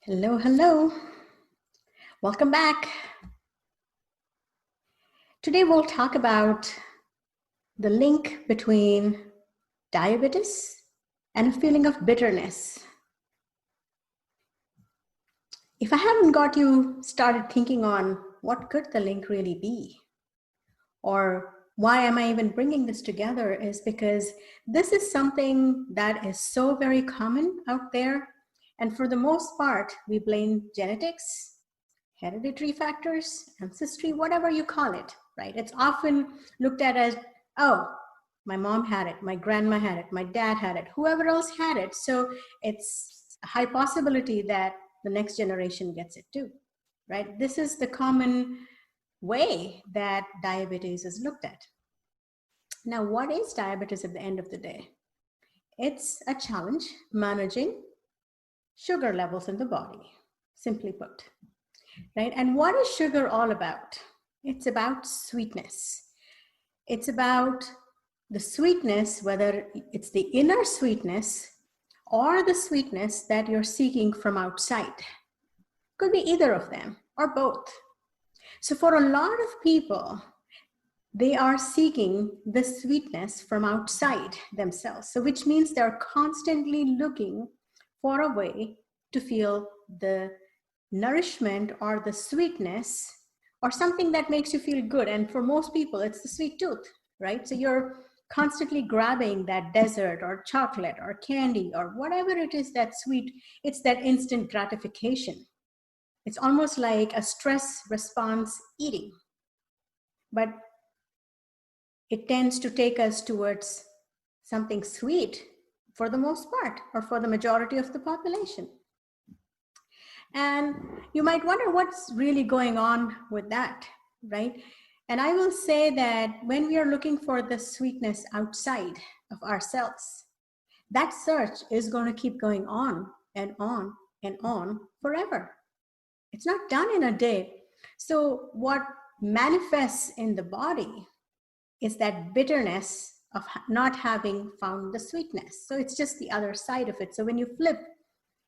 Hello, hello. Welcome back. Today we'll talk about the link between diabetes and a feeling of bitterness. If I haven't got you started thinking on what could the link really be, or why am I even bringing this together, is because this is something that is so very common out there. And for the most part, we blame genetics, hereditary factors, ancestry, whatever you call it, right? It's often looked at as, oh, my mom had it, my grandma had it, my dad had it, whoever else had it. So it's a high possibility that the next generation gets it too, right? This is the common way that diabetes is looked at. Now, what is diabetes at the end of the day? It's a challenge managing sugar levels in the body, simply put. Right? And what is sugar all about? It's about sweetness. It's about the sweetness, whether it's the inner sweetness or the sweetness that you're seeking from outside. Could be either of them or both. So for a lot of people, they are seeking the sweetness from outside themselves. So which means they're constantly looking for a way to feel the nourishment or the sweetness or something that makes you feel good. And for most people, it's the sweet tooth, right? So you're constantly grabbing that dessert or chocolate or candy or whatever it is that's sweet. It's that instant gratification. It's almost like a stress response eating, but it tends to take us towards something sweet for the most part, or for the majority of the population. And you might wonder what's really going on with that, right? And I will say that when we are looking for the sweetness outside of ourselves, that search is going to keep going on and on and on forever. It's not done in a day. So what manifests in the body is that bitterness of not having found the sweetness. So it's just the other side of it. So when you flip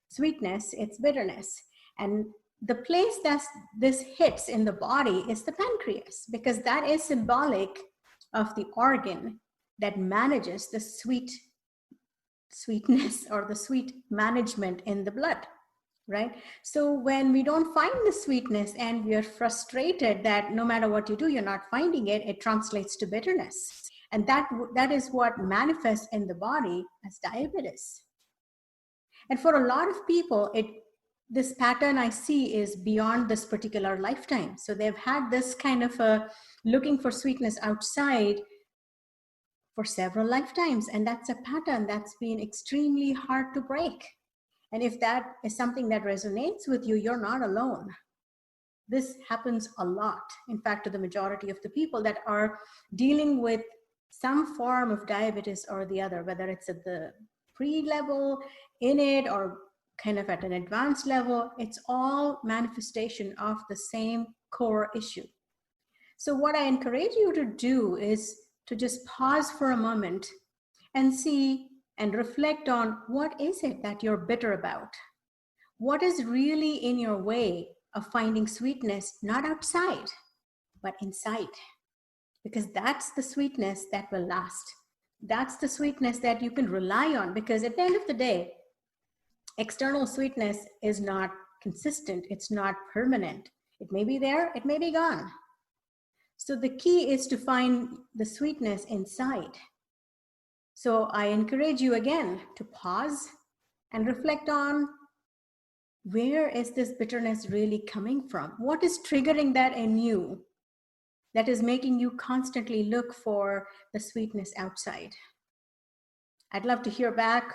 sweetness, it's bitterness. And the place that this hits in the body is the pancreas, because that is symbolic of the organ that manages the sweetness or the sweet management in the blood, right? So when we don't find the sweetness and we are frustrated that no matter what you do, you're not finding it, it translates to bitterness. And that is what manifests in the body as diabetes. And for a lot of people, this pattern I see is beyond this particular lifetime. So they've had this kind of a looking for sweetness outside for several lifetimes. And that's a pattern that's been extremely hard to break. And if that is something that resonates with you, you're not alone. This happens a lot. In fact, to the majority of the people that are dealing with some form of diabetes or the other, whether it's at the pre-level, in it, or kind of at an advanced level, it's all manifestation of the same core issue. So what I encourage you to do is to just pause for a moment and see and reflect on what is it that you're bitter about? What is really in your way of finding sweetness, not outside, but inside? Because that's the sweetness that will last. That's the sweetness that you can rely on, because at the end of the day, external sweetness is not consistent. It's not permanent. It may be there, it may be gone. So the key is to find the sweetness inside. So I encourage you again to pause and reflect on, where is this bitterness really coming from? What is triggering that in you that is making you constantly look for the sweetness outside? I'd love to hear back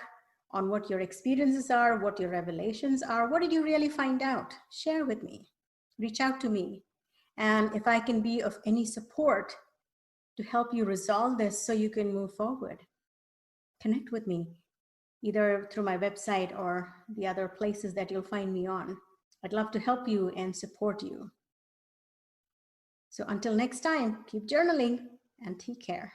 on what your experiences are, what your revelations are. What did you really find out? Share with me. Reach out to me. And if I can be of any support to help you resolve this so you can move forward, connect with me, either through my website or the other places that you'll find me on. I'd love to help you and support you. So until next time, keep journaling and take care.